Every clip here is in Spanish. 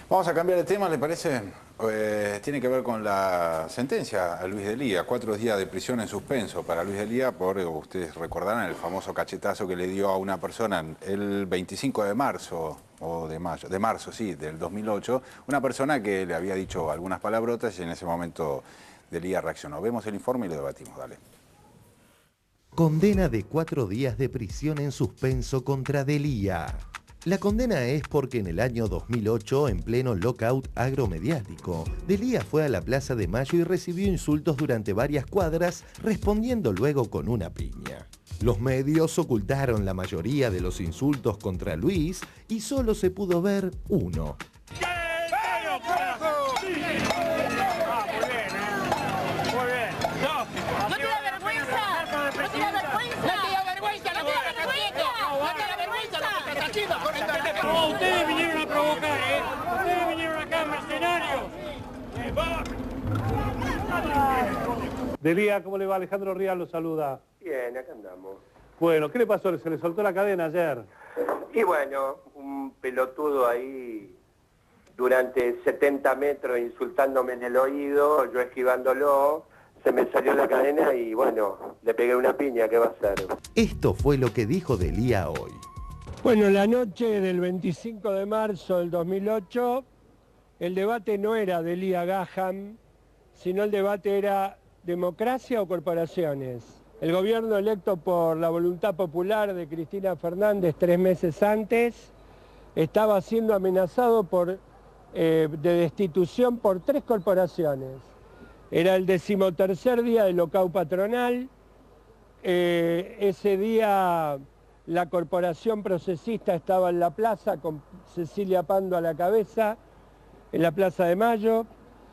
Vamos a cambiar de tema, ¿le parece? Tiene que ver con la sentencia a Luis Delía. 4 días de prisión en suspenso para Luis Delía por, ustedes recordarán, el famoso cachetazo que le dio a una persona el 25 de marzo, o de mayo, de marzo, sí, del 2008. Una persona que le había dicho algunas palabrotas y en ese momento Delía reaccionó. Vemos el informe y lo debatimos, dale. Condena de 4 días de prisión en suspenso contra Delía. La condena es porque en el año 2008, en pleno lockout agromediático, Delía fue a la Plaza de Mayo y recibió insultos durante varias cuadras, respondiendo luego con una piña. Los medios ocultaron la mayoría de los insultos contra Luis y solo se pudo ver uno. No, ustedes vinieron a provocar, ¿eh? Ustedes vinieron acá, mercenarios. Delía, ¿cómo le va? Alejandro Rial lo saluda. Bien, acá andamos. Bueno, ¿qué le pasó? ¿Se le soltó la cadena ayer? Y bueno, un pelotudo ahí durante 70 metros insultándome en el oído, yo esquivándolo, se me salió la cadena y bueno, le pegué una piña, ¿qué va a hacer? Esto fue lo que dijo Delía hoy. Bueno, la noche del 25 de marzo del 2008, el debate no era Delía-Gaham, sino el debate era democracia o corporaciones. El gobierno electo por la voluntad popular de Cristina Fernández 3 meses antes estaba siendo amenazado de destitución por 3 corporaciones. Era el 13º día del lockout patronal. Ese día la corporación procesista estaba en la plaza con Cecilia Pando a la cabeza, en la Plaza de Mayo.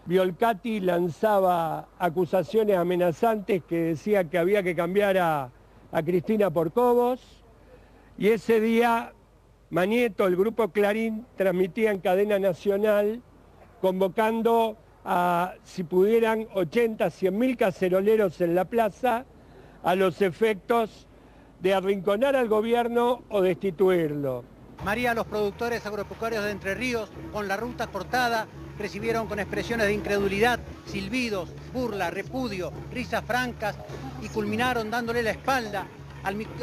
Biolcati lanzaba acusaciones amenazantes que decía que había que cambiar a Cristina por Cobos. Y ese día Manieto, el grupo Clarín, transmitía en cadena nacional convocando a, si pudieran, 80, 100.000 caceroleros en la plaza a los efectos de arrinconar al gobierno o destituirlo. María, los productores agropecuarios de Entre Ríos, con la ruta cortada, recibieron con expresiones de incredulidad, silbidos, burla, repudio, risas francas y culminaron dándole la espalda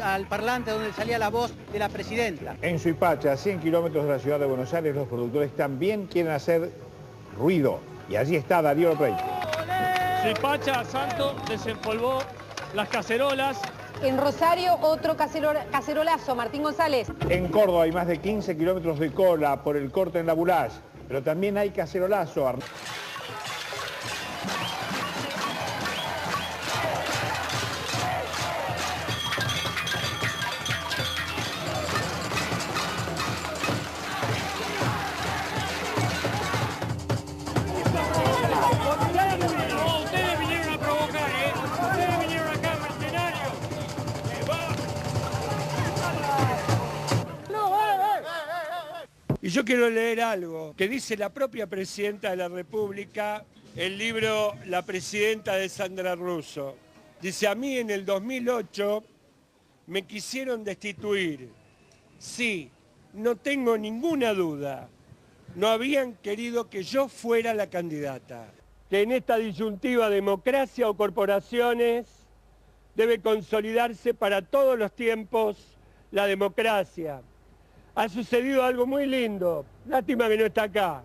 al parlante donde salía la voz de la presidenta. En Suipacha, a 100 kilómetros de la ciudad de Buenos Aires, los productores también quieren hacer ruido. Y allí está Darío López. Suipacha, Santo, desempolvó las cacerolas. En Rosario, otro cacerolazo, Martín González. En Córdoba hay más de 15 kilómetros de cola por el corte en la Bulage, pero también hay cacerolazo. Ustedes vinieron a provocar, ¿eh? Ustedes vinieron acá, mercenarios. Y yo quiero leer algo que dice la propia Presidenta de la República, el libro La Presidenta de Sandra Russo. Dice, a mí en el 2008 me quisieron destituir. Sí, no tengo ninguna duda. No habían querido que yo fuera la candidata. Que en esta disyuntiva democracia o corporaciones debe consolidarse para todos los tiempos la democracia. Ha sucedido algo muy lindo, lástima que no está acá,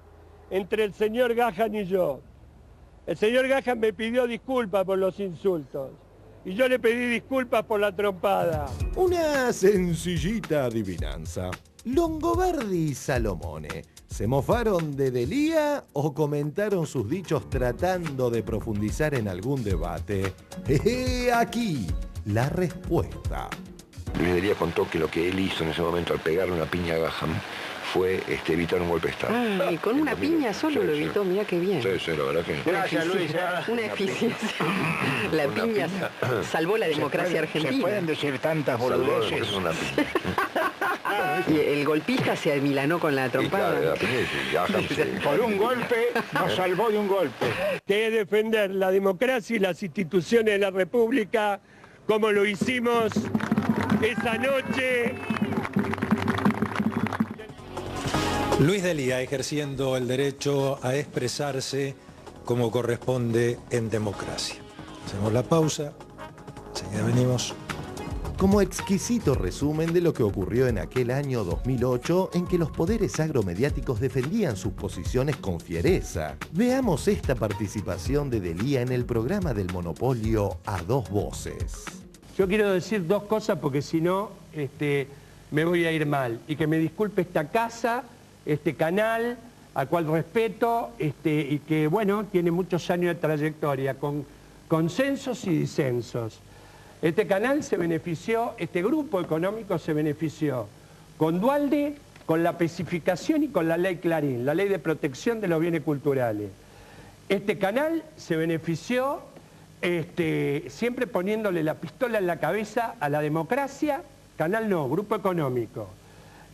entre el señor Gaham y yo. El señor Gaham me pidió disculpas por los insultos y yo le pedí disculpas por la trompada. Una sencillita adivinanza. Longobardi y Salomone, ¿se mofaron de Delía o comentaron sus dichos tratando de profundizar en algún debate? Aquí la respuesta. Luis Delía contó que lo que él hizo en ese momento al pegarle una piña a Gaham fue evitar un golpe de Estado. Ah, y con una piña solo lo evitó, mirá qué bien. Sí, la verdad que... Gracias, Luis. Una eficiencia. La piña salvó la democracia argentina. Se pueden decir tantas boludeces. Es una piña. Y el golpista se amilanó con la trompada. Por un golpe nos salvó de un golpe. Que es defender la democracia y las instituciones de la República como lo hicimos esa noche. Luis Delía ejerciendo el derecho a expresarse como corresponde en democracia. Hacemos la pausa, enseguida venimos. Como exquisito resumen de lo que ocurrió en aquel año 2008 en que los poderes agromediáticos defendían sus posiciones con fiereza. Veamos esta participación de Delía en el programa del monopolio A Dos Voces. Yo quiero decir dos cosas porque si no me voy a ir mal. Y que me disculpe esta casa, este canal, al cual respeto y que, bueno, tiene muchos años de trayectoria, con consensos y disensos. Este canal se benefició, este grupo económico se benefició con Duhalde, con la especificación y con la ley Clarín, la ley de protección de los bienes culturales. Este canal se benefició siempre poniéndole la pistola en la cabeza a la democracia, canal no, grupo económico.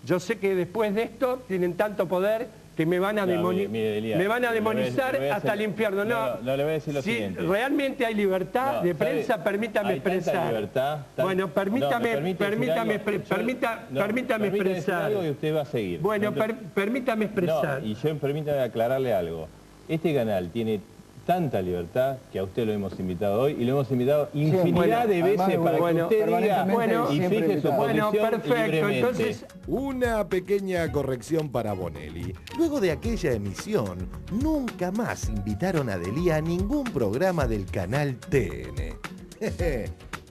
Yo sé que después de esto tienen tanto poder que me van a, me van a demonizar hasta el infierno. No, le voy a decir lo siguiente. Si realmente hay libertad de prensa, permítame expresar. Bueno, permítame expresar. Y usted va a seguir. Bueno, permítame expresar. Y yo permítame aclararle algo. Este canal tiene tanta libertad que a usted lo hemos invitado hoy y lo hemos invitado infinidad de veces para que usted diga y fije su posición perfecto. Entonces, una pequeña corrección para Bonelli. Luego de aquella emisión, nunca más invitaron a Delía a ningún programa del canal TN.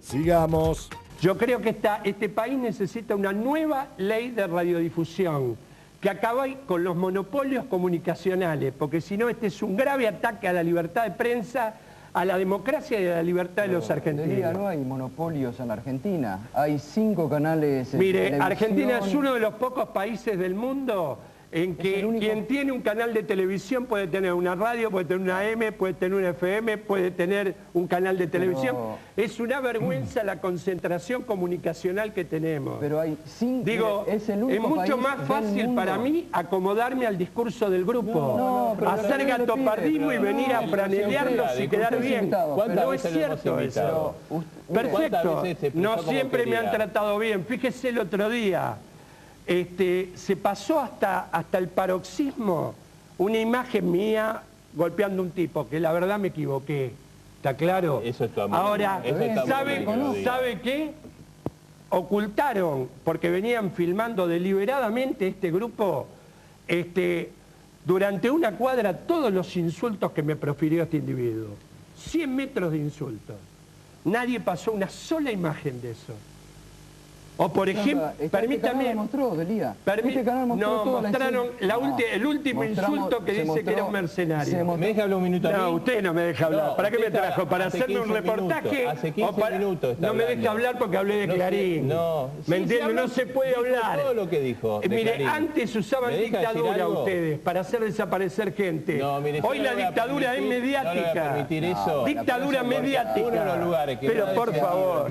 Sigamos. Yo creo que este país necesita una nueva ley de radiodifusión que acabe con los monopolios comunicacionales, porque si no este es un grave ataque a la libertad de prensa, a la democracia y a la libertad de los argentinos. Delía, no hay monopolios en Argentina, hay 5 canales. Mire, Argentina es uno de los pocos países del mundo en que quien tiene un canal de televisión puede tener una radio, puede tener una AM, puede tener una FM, puede tener un canal de televisión. Es una vergüenza la concentración comunicacional que tenemos. Pero hay 5... Digo, es mucho más fácil para mí acomodarme al discurso del grupo, hacer gatopardismo y venir a franelearlos y quedar bien. No es cierto eso. Perfecto, no siempre me han tratado bien. Fíjese el otro día. Se pasó hasta el paroxismo una imagen mía golpeando a un tipo, que la verdad me equivoqué. ¿Está claro? Eso está muy Ahora, ¿sabe qué? Ocultaron, porque venían filmando deliberadamente este grupo, durante una cuadra todos los insultos que me profirió este individuo. 100 metros de insultos. Nadie pasó una sola imagen de eso. O por ejemplo, permítame... mostraron el último insulto que dice que era un mercenario. ¿Me deja hablar un minuto a mí? No, usted no me deja hablar. ¿Para qué me trajo? ¿Para hacerme un reportaje? Hace 15 minutos no me deja hablar porque hablé de Clarín. ¿Me entiende? No se puede hablar. Todo lo que dijo. Mire, antes usaban dictadura ustedes para hacer desaparecer gente. Hoy la dictadura es mediática. Dictadura mediática. Pero por favor.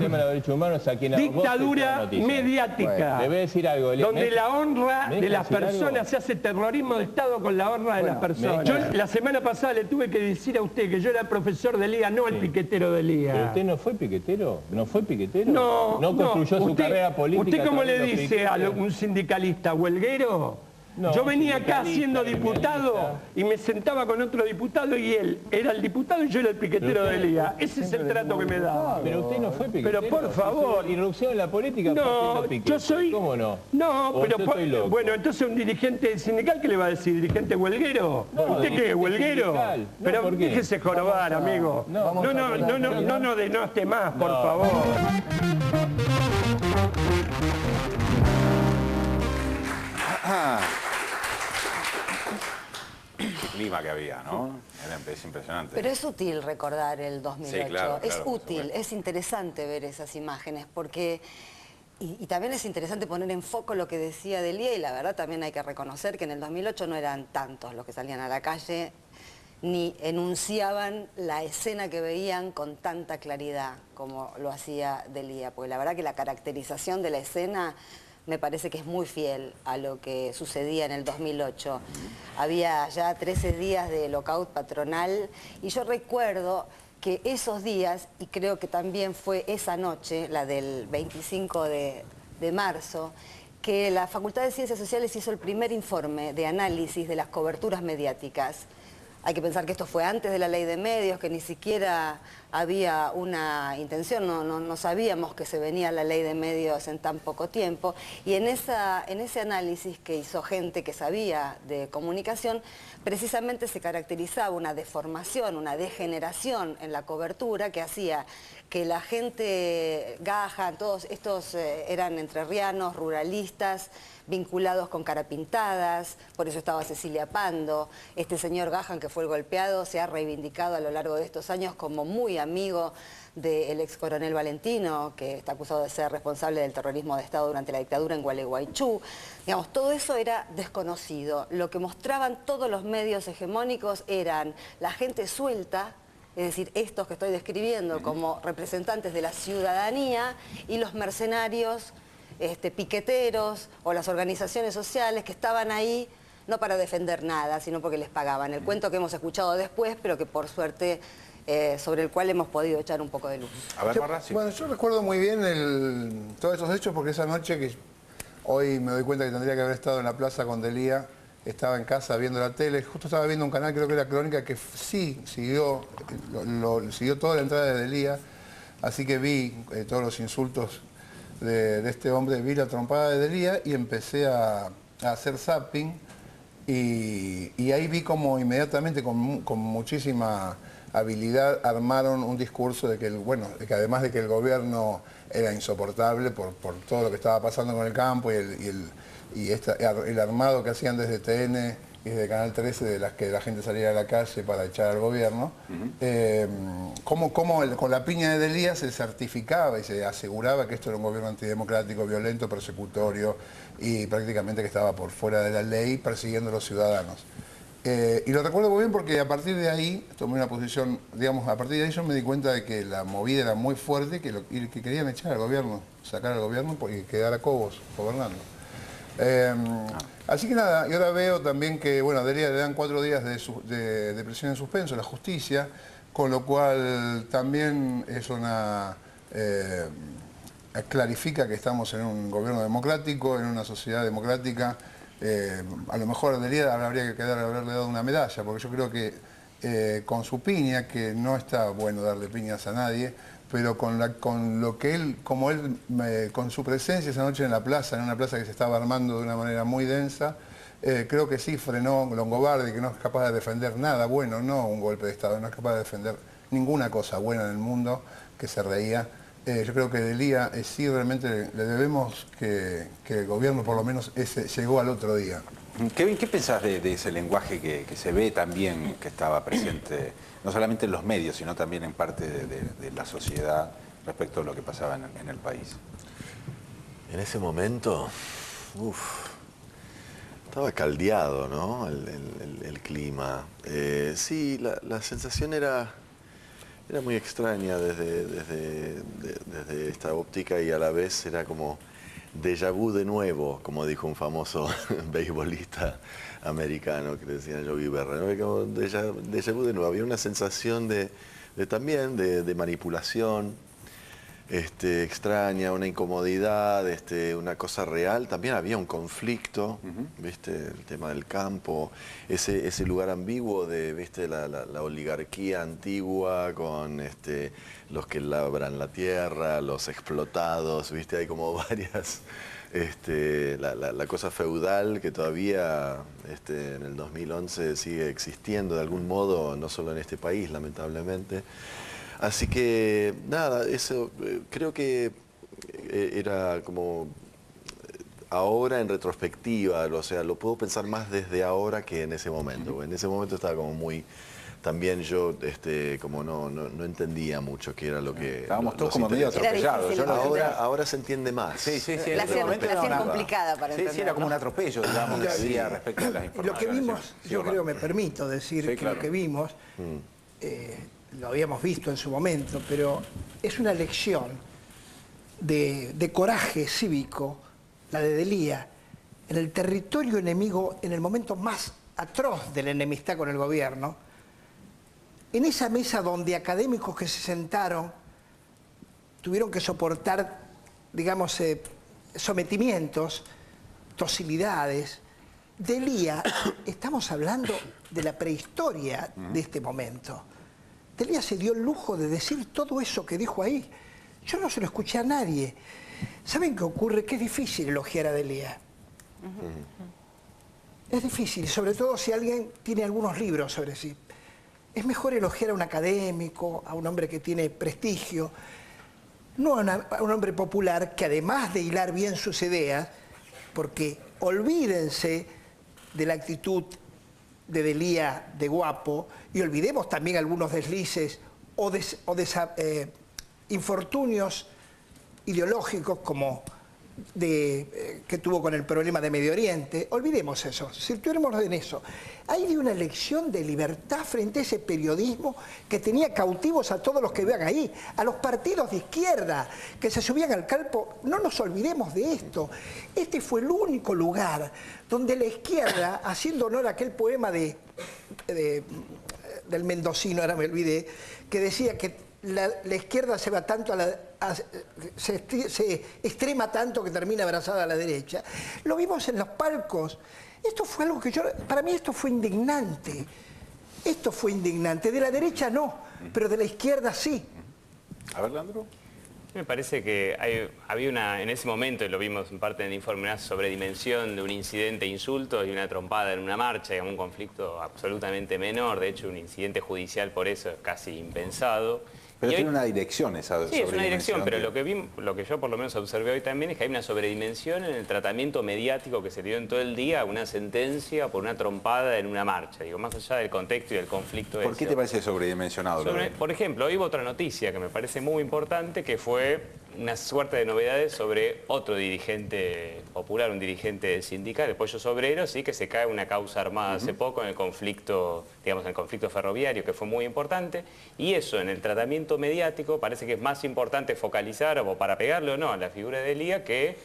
Dictadura mediática. Le voy a decir algo. Donde la honra de las personas se hace terrorismo de Estado con la honra de las personas. Yo la semana pasada le tuve que decir a usted que yo era el profesor de Delía, no el piquetero de Delía. ¿Pero usted no fue piquetero? ¿No fue piquetero? No. ¿No construyó su carrera política? ¿Usted cómo le dice a un sindicalista huelguero? No, yo venía acá siendo diputado y me sentaba con otro diputado y él era el diputado y yo era el piquetero de Delía. Ese es el trato que me daba. Pero usted no fue piquetero. Pero por favor. Irrupción en la política. No, yo soy... ¿Cómo no? No, pero bueno, entonces un dirigente sindical, ¿qué le va a decir? ¿Dirigente huelguero? ¿Usted qué es huelguero? Pero déjese jorobar, amigo. No denoste más, por favor. Qué clima que había, ¿no? Es impresionante. Pero es útil recordar el 2008. Sí, claro, es útil, es interesante ver esas imágenes porque... Y también es interesante poner en foco lo que decía Delía y la verdad también hay que reconocer que en el 2008 no eran tantos los que salían a la calle ni enunciaban la escena que veían con tanta claridad como lo hacía Delía, porque la verdad que la caracterización de la escena me parece que es muy fiel a lo que sucedía en el 2008. Había ya 13 días de lockout patronal y yo recuerdo que esos días, y creo que también fue esa noche, la del 25 de marzo, que la Facultad de Ciencias Sociales hizo el primer informe de análisis de las coberturas mediáticas. Hay que pensar que esto fue antes de la ley de medios, que ni siquiera había una intención, no sabíamos que se venía la ley de medios en tan poco tiempo. Y en ese análisis que hizo gente que sabía de comunicación, precisamente se caracterizaba una deformación, una degeneración en la cobertura que hacía que la gente Gahan, todos estos eran entrerrianos, ruralistas, vinculados con carapintadas, por eso estaba Cecilia Pando. Este señor Gahan, que fue el golpeado, se ha reivindicado a lo largo de estos años como muy amigo del ex coronel Valentino, que está acusado de ser responsable del terrorismo de Estado durante la dictadura en Gualeguaychú. Digamos, todo eso era desconocido. Lo que mostraban todos los medios hegemónicos eran la gente suelta, es decir, estos que estoy describiendo como representantes de la ciudadanía, y los mercenarios, piqueteros o las organizaciones sociales que estaban ahí no para defender nada, sino porque les pagaban. El cuento que hemos escuchado después, pero que por suerte sobre el cual hemos podido echar un poco de luz. A ver, Marra, sí. Bueno, yo recuerdo muy bien todos esos hechos porque esa noche, que hoy me doy cuenta que tendría que haber estado en la plaza con Delía, estaba en casa viendo la tele, justo estaba viendo un canal, creo que era Crónica, que sí siguió toda la entrada de Delía, así que vi todos los insultos de este hombre, vi la trompada de Delía y empecé a hacer zapping y ahí vi como inmediatamente con muchísima habilidad armaron un discurso de que, de que además de que el gobierno era insoportable por todo lo que estaba pasando con el campo y el armado que hacían desde TN y desde Canal 13 de las que la gente salía a la calle para echar al gobierno, cómo con la piña de Delía se certificaba y se aseguraba que esto era un gobierno antidemocrático, violento, persecutorio y prácticamente que estaba por fuera de la ley persiguiendo a los ciudadanos. Y lo recuerdo muy bien porque a partir de ahí tomé una posición, digamos, a partir de ahí yo me di cuenta de que la movida era muy fuerte y que querían echar al gobierno, sacar al gobierno y quedar a Cobos gobernando. Así que nada, y ahora veo también que, bueno, a Delía le dan 4 días de prisión en suspenso, la justicia, con lo cual también es clarifica que estamos en un gobierno democrático, en una sociedad democrática. A lo mejor a Delía habría que haberle dado una medalla, porque yo creo que con su piña, que no está bueno darle piñas a nadie, pero con lo que él, con su presencia esa noche en la plaza, en una plaza que se estaba armando de una manera muy densa, creo que sí frenó Longobardi, que no es capaz de defender nada bueno, no un golpe de Estado, no es capaz de defender ninguna cosa buena en el mundo, que se reía. Yo creo que Delía sí realmente le debemos que el gobierno por lo menos llegó al otro día. Kevin, ¿qué pensás de ese lenguaje que se ve también, que estaba presente, no solamente en los medios, sino también en parte de la sociedad respecto a lo que pasaba en el país? En ese momento, estaba caldeado, ¿no? El clima. Sí, la sensación era muy extraña desde esta óptica y a la vez era como déjà vu de nuevo, como dijo un famoso beisbolista americano que decía Yogi Berra, ¿no? Como déjà vu de nuevo. Había una sensación también de manipulación extraña, una incomodidad, una cosa real. También había un conflicto, ¿viste? El tema del campo, ese lugar ambiguo de, ¿viste? La oligarquía antigua con los que labran la tierra, los explotados, ¿viste? Hay como varias, la cosa feudal que todavía en el 2011 sigue existiendo de algún modo, no solo en este país, lamentablemente. Así que, nada, eso creo que era como ahora en retrospectiva, o sea, lo puedo pensar más desde ahora que en ese momento. En ese momento estaba como muy, también yo como no entendía mucho qué era lo que... Estábamos todos como medio atropellados. Ahora se entiende más. Sí, la hacían complicada para entender. Sí, era como un atropello, digamos, que había respecto a las informaciones. Lo que vimos, yo creo, me permito decir que lo que vimos... lo habíamos visto en su momento, pero es una lección de coraje cívico, la de Delía, en el territorio enemigo, en el momento más atroz de la enemistad con el gobierno, en esa mesa donde académicos que se sentaron tuvieron que soportar, digamos, sometimientos, docilidades. Delía, estamos hablando de la prehistoria de este momento. Delía se dio el lujo de decir todo eso que dijo ahí. Yo no se lo escuché a nadie. ¿Saben qué ocurre? Que es difícil elogiar a Delía. Es difícil, sobre todo si alguien tiene algunos libros sobre sí. Es mejor elogiar a un académico, a un hombre que tiene prestigio, no a un hombre popular que además de hilar bien sus ideas, porque olvídense de la actitud de Delía de guapo y olvidemos también algunos deslices o infortunios ideológicos como que tuvo con el problema de Medio Oriente. Olvidemos eso, situémonos en eso. Hay de una elección de libertad frente a ese periodismo que tenía cautivos a todos los que vean ahí, a los partidos de izquierda que se subían al campo. No nos olvidemos de esto. Este fue el único lugar donde la izquierda, haciendo honor a aquel poema del mendocino, ahora me olvidé, que decía que la izquierda se va tanto se extrema tanto que termina abrazada a la derecha. Lo vimos en los palcos. Esto fue algo que para mí esto fue indignante. Esto fue indignante. De la derecha no, pero de la izquierda sí. A ver, Leandro. Me parece que había en ese momento, y lo vimos en parte en el informe, una sobredimensión de un incidente de insultos y una trompada en una marcha, digamos, un conflicto absolutamente menor, de hecho un incidente judicial por eso es casi impensado. Pero tiene una dirección esa Sí, es una dirección, pero lo que yo por lo menos observé hoy también es que hay una sobredimensión en el tratamiento mediático que se dio en todo el día a una sentencia por una trompada en una marcha, digo, más allá del contexto y del conflicto. ¿Por qué te parece sobredimensionado? Por ejemplo, hoy hubo otra noticia que me parece muy importante, que fue una suerte de novedades sobre otro dirigente popular, un dirigente sindical, el Pollo Sobrero, sí, que se cae una causa armada hace poco en el conflicto, digamos, en el conflicto ferroviario, que fue muy importante, y eso en el tratamiento mediático parece que es más importante focalizar, o para pegarle o no, a la figura de Delía, que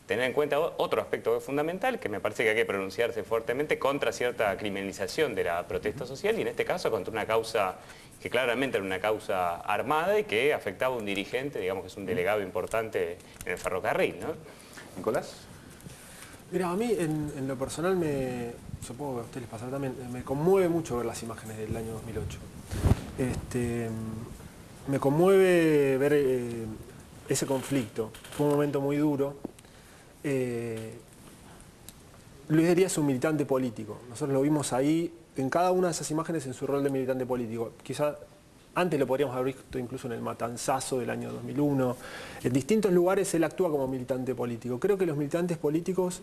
tener en cuenta otro aspecto que es fundamental, que me parece que hay que pronunciarse fuertemente contra cierta criminalización de la protesta social, y en este caso contra una causa que claramente era una causa armada y que afectaba a un dirigente, digamos que es un delegado importante en el ferrocarril, ¿no? Nicolás. Mira, a mí en lo personal supongo que a ustedes les pasará también, me conmueve mucho ver las imágenes del año 2008. Me conmueve ver ese conflicto. Fue un momento muy duro. Luis Delía es un militante político. Nosotros lo vimos ahí, en cada una de esas imágenes, en su rol de militante político. Quizá antes lo podríamos haber visto incluso en el matanzazo del año 2001. En distintos lugares él actúa como militante político. Creo que los militantes políticos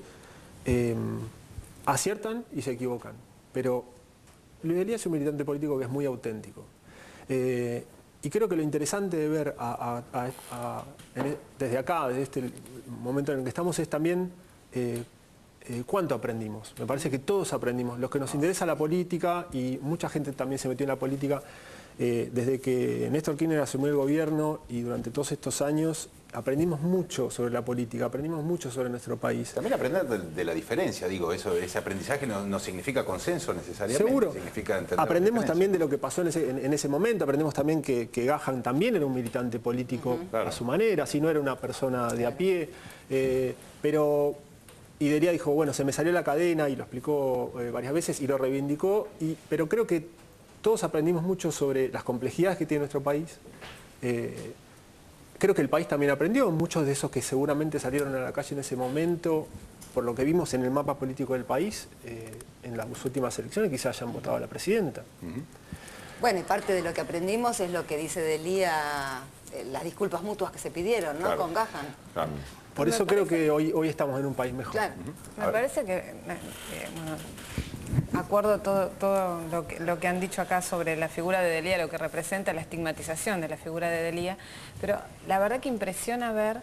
aciertan y se equivocan. Pero Luis Delía es un militante político que es muy auténtico. Y creo que lo interesante de ver desde acá, desde este momento en el que estamos, es también cuánto aprendimos. Me parece que todos aprendimos. Los que nos interesa la política, y mucha gente también se metió en la política, desde que Néstor Kirchner asumió el gobierno y durante todos estos años, aprendimos mucho sobre la política, aprendimos mucho sobre nuestro país. También aprender de la diferencia, digo, ese aprendizaje no significa consenso necesariamente. Seguro. Significa entender aprendemos también de lo que pasó en ese momento, aprendemos también que Gahan también era un militante político a su manera, si no era una persona de a pie, y Delía dijo, bueno, se me salió la cadena, y lo explicó varias veces y lo reivindicó, pero creo que todos aprendimos mucho sobre las complejidades que tiene nuestro país. Creo que el país también aprendió, muchos de esos que seguramente salieron a la calle en ese momento, por lo que vimos en el mapa político del país, en las últimas elecciones quizás hayan votado a la presidenta. Bueno, y parte de lo que aprendimos es lo que dice Delía, las disculpas mutuas que se pidieron, ¿no? Claro. Con Gahan. Claro. Por eso creo que hoy estamos en un país mejor. Claro. Me parece que, bueno, acuerdo todo lo que han dicho acá sobre la figura de Delía, lo que representa la estigmatización de la figura de Delía, pero la verdad que impresiona ver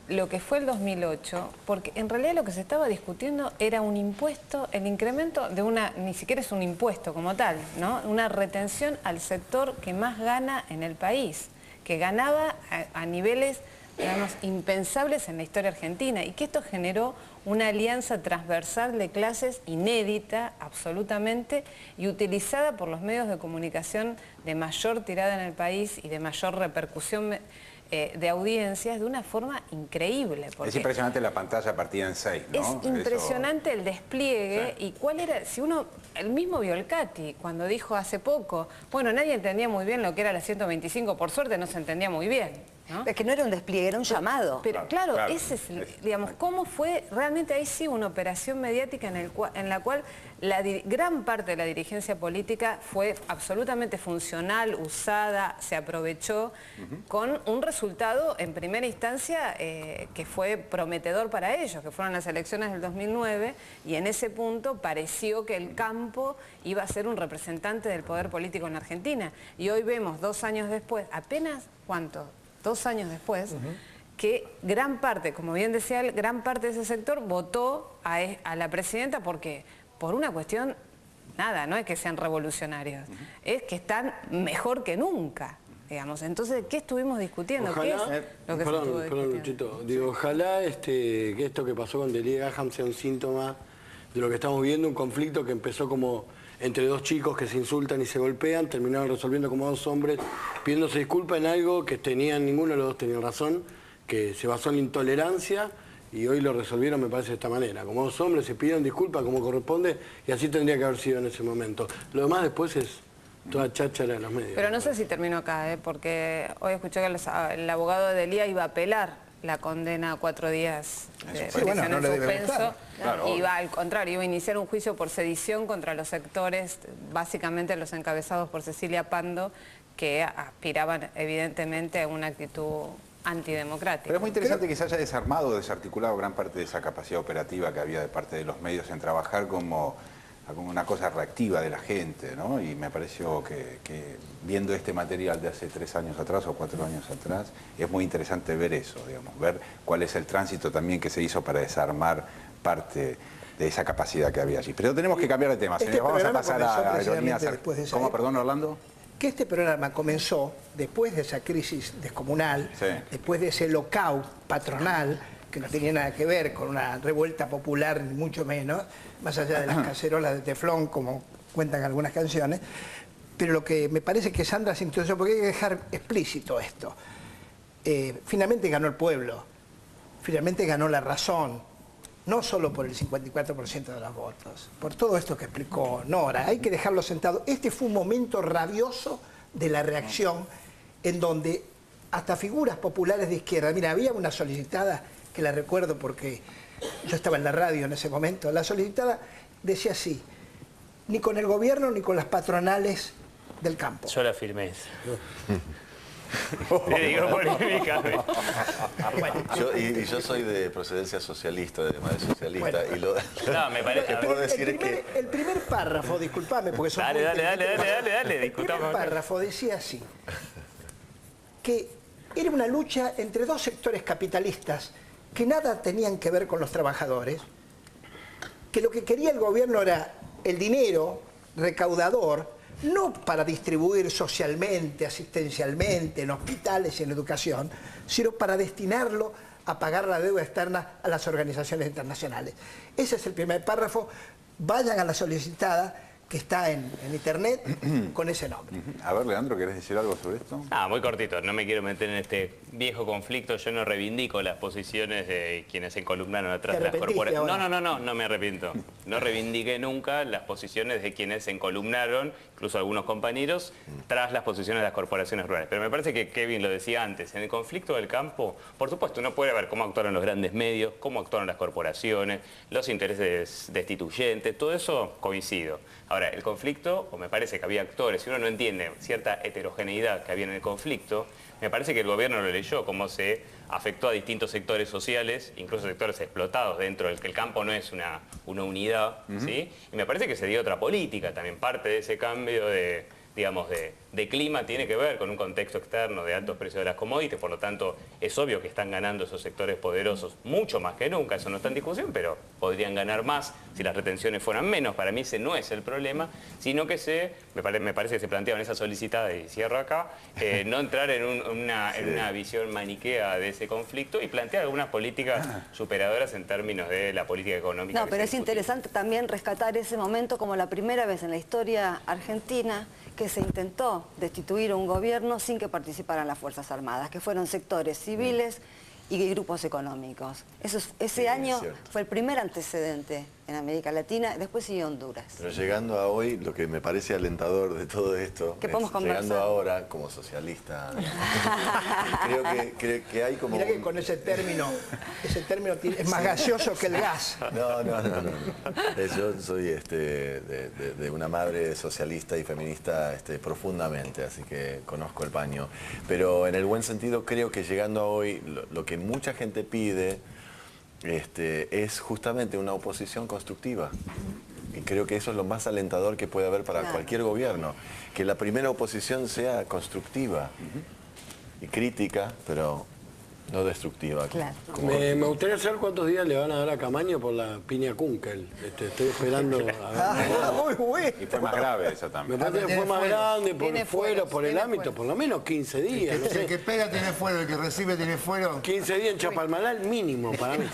lo que fue el 2008, porque en realidad lo que se estaba discutiendo era un impuesto, el incremento de ni siquiera es un impuesto como tal, ¿no? Una retención al sector que más gana en el país, que ganaba a niveles, digamos, impensables en la historia argentina, y que esto generó una alianza transversal de clases inédita, absolutamente, y utilizada por los medios de comunicación de mayor tirada en el país y de mayor repercusión de audiencias de una forma increíble. Es impresionante la pantalla partida en 6, ¿no? Es impresionante el despliegue y cuál era, si uno, el mismo Violcati, cuando dijo hace poco, bueno, nadie entendía muy bien lo que era la 125, por suerte no se entendía muy bien, ¿no? Es que no era un despliegue, era un llamado. Pero claro, ese es, digamos, cómo fue, realmente ahí sí una operación mediática en la cual gran parte de la dirigencia política fue absolutamente funcional, usada, se aprovechó con un resultado en primera instancia que fue prometedor para ellos, que fueron las elecciones del 2009, y en ese punto pareció que el campo iba a ser un representante del poder político en la Argentina. Y hoy vemos 2 años después, apenas, ¿cuánto? 2 años después, que gran parte, como bien decía él, gran parte de ese sector votó a la presidenta porque por una cuestión, nada, no es que sean revolucionarios, es que están mejor que nunca, digamos. Entonces, ¿qué estuvimos discutiendo? Ojalá, ¿Qué es lo que se estuvo discutiendo? Perdón, Luchito. Digo, ojalá que esto que pasó con Delia Gaham sea un síntoma de lo que estamos viendo, un conflicto que empezó como entre 2 chicos que se insultan y se golpean, terminaron resolviendo como 2 hombres, pidiéndose disculpas en algo que ninguno de los dos tenía razón, que se basó en la intolerancia, y hoy lo resolvieron, me parece, de esta manera. Como 2 hombres se pidieron disculpas como corresponde, y así tendría que haber sido en ese momento. Lo demás después es toda cháchara de los medios. Pero no sé si terminó acá, porque hoy escuché que el abogado de Delia iba a apelar la condena a 4 días de prisión en suspenso, y va al contrario, iba a iniciar un juicio por sedición contra los sectores, básicamente los encabezados por Cecilia Pando, que aspiraban evidentemente a una actitud antidemocrática. Pero es muy interesante que se haya desarmado o desarticulado gran parte de esa capacidad operativa que había de parte de los medios en trabajar como una cosa reactiva de la gente, ¿no? Y me pareció que viendo este material de hace 3 años atrás o 4 años atrás, es muy interesante ver eso, digamos, ver cuál es el tránsito también que se hizo para desarmar parte de esa capacidad que había allí. Pero tenemos que cambiar de tema, señores. Vamos a pasar a ironías. ¿Cómo, perdón, Orlando? Que este programa comenzó después de esa crisis descomunal, después de ese lockout patronal, que no tenía nada que ver con una revuelta popular, ni mucho menos, más allá de las cacerolas de teflón, como cuentan algunas canciones. Pero lo que me parece que Sandra se introdujo, porque hay que dejar explícito esto. Finalmente ganó el pueblo, finalmente ganó la razón, no solo por el 54% de los votos, por todo esto que explicó Nora, hay que dejarlo sentado. Este fue un momento rabioso de la reacción en donde hasta figuras populares de izquierda, mira, había una solicitada, que la recuerdo porque yo estaba en la radio en ese momento, la solicitada decía así, ni con el gobierno ni con las patronales del campo. Yo la firmé. Te digo polémicamente. Yo soy de procedencia socialista, de madre socialista. Bueno, y no, me parece. puedo decir el primer párrafo, disculpame, porque son dale, el primer párrafo decía así, que era una lucha entre 2 sectores capitalistas que nada tenían que ver con los trabajadores, que lo que quería el gobierno era el dinero recaudador, no para distribuir socialmente, asistencialmente, en hospitales y en educación, sino para destinarlo a pagar la deuda externa a las organizaciones internacionales. Ese es el primer párrafo. Vayan a la solicitada que está en internet con ese nombre. A ver, Leandro, ¿querés decir algo sobre esto? Muy cortito, no me quiero meter en este viejo conflicto, yo no reivindico las posiciones de quienes se encolumnaron atrás de las corporaciones. No me arrepiento. No reivindiqué nunca las posiciones de quienes se encolumnaron, incluso algunos compañeros, tras las posiciones de las corporaciones rurales. Pero me parece que Kevin lo decía antes, en el conflicto del campo, por supuesto, uno puede ver cómo actuaron los grandes medios, cómo actuaron las corporaciones, los intereses destituyentes, todo eso coincido. Ahora, el conflicto, o me parece que había actores, si uno no entiende cierta heterogeneidad que había en el conflicto, me parece que el gobierno lo leyó, cómo se afectó a distintos sectores sociales, incluso sectores explotados dentro del que el campo no es una unidad, ¿sí? Y me parece que se dio otra política también, parte de ese cambio de clima tiene que ver con un contexto externo de altos precios de las commodities, por lo tanto es obvio que están ganando esos sectores poderosos mucho más que nunca, eso no está en discusión, pero podrían ganar más si las retenciones fueran menos. Para mí ese no es el problema, sino que me parece que se planteaba en esa solicitada, y cierro acá, no entrar en una visión maniquea de ese conflicto y plantear algunas políticas superadoras en términos de la política económica. No, pero es interesante también rescatar ese momento como la primera vez en la historia argentina que que se intentó destituir un gobierno sin que participaran las Fuerzas Armadas, que fueron sectores civiles y grupos económicos. Ese año fue el primer antecedente en América Latina, después siguió Honduras. Pero llegando a hoy, lo que me parece alentador de todo esto, ¿Qué podemos conversar? Llegando ahora como socialista, creo que hay como... Mirá que con ese término es más gaseoso que el gas. No. Yo soy de una madre socialista y feminista profundamente, así que conozco el paño. Pero en el buen sentido creo que llegando a hoy, lo que mucha gente pide es justamente una oposición constructiva. Y creo que eso es lo más alentador que puede haber para cualquier gobierno. Que la primera oposición sea constructiva y crítica, pero no destructiva. Claro. Me gustaría saber cuántos días le van a dar a Camaño por la piña Kunkel. Estoy esperando a ver. Muy bueno. Y fue más grave esa también. Me parece que fue más grande, por el fuero, por el ámbito, por lo menos 15 días. No sé. El que pega tiene fuero, el que recibe tiene fuero. 15 días en Chapalmalal mínimo para mí.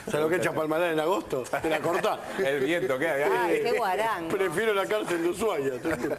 ¿Sabes lo que es Chapalmalal en agosto? Te la cortás. El viento que hay. Ay, qué guarango. Prefiero la cárcel de Ushuaia.